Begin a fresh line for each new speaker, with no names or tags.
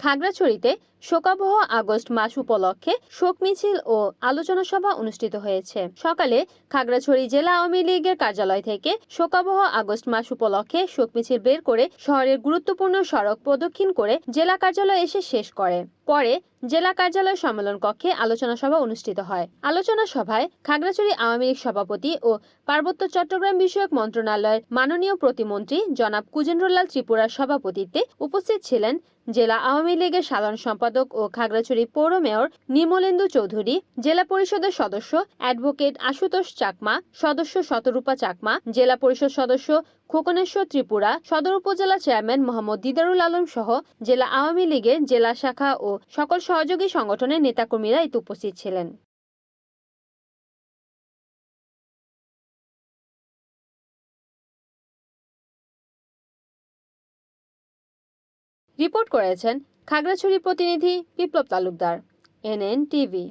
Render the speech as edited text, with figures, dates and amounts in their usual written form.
খাগড়াছড়িতে শোকাবহ আগস্ট মাস উপলক্ষে শোক মিছিল ও আলোচনা সভা অনুষ্ঠিত হয়েছে। সকালে খাগড়াছড়ি জেলা আওয়ামী লীগের কার্যালয় থেকে শোকাবহ আগস্ট মাস উপলক্ষে শোক মিছিল বের করে শহরের গুরুত্বপূর্ণ সড়ক প্রদক্ষিণ করে জেলা কার্যালয়ে এসে শেষ করে। পরে জেলা কার্যালয় সম্মেলন কক্ষে আলোচনা সভা অনুষ্ঠিত হয়। আলোচনা সভায় খাগড়াছড়ি আওয়ামী লীগ সভাপতি ও পার্বত্য চট্টগ্রাম বিষয়ক মন্ত্রণালয়ের মাননীয় প্রতিমন্ত্রী জনাব কুজেন্দ্রলাল ত্রিপুরার সভাপতিত্বে উপস্থিত ছিলেন জেলা আওয়ামী লীগের সাধারণ সম্পাদক ও খাগড়াছড়ি পৌর মেয়র নির্মলেন্দু চৌধুরী, জেলা পরিষদের সদস্য অ্যাডভোকেট আশুতোষ চাকমা, সদস্য শতরূপা চাকমা, জেলা পরিষদ সদস্য খোকনেশ্বর ত্রিপুরা, সদর উপজেলা চেয়ারম্যান মোহাম্মদ দিদারুল আলম সহ জেলা আওয়ামী লীগের জেলা শাখা ও সকল সহযোগী সংগঠনের নেতাকর্মীরা এতে উপস্থিত ছিলেন। রিপোর্ট করেছেন খাগড়াছড়ি প্রতিনিধি বিপ্লব তালুকদার, NN টিভি।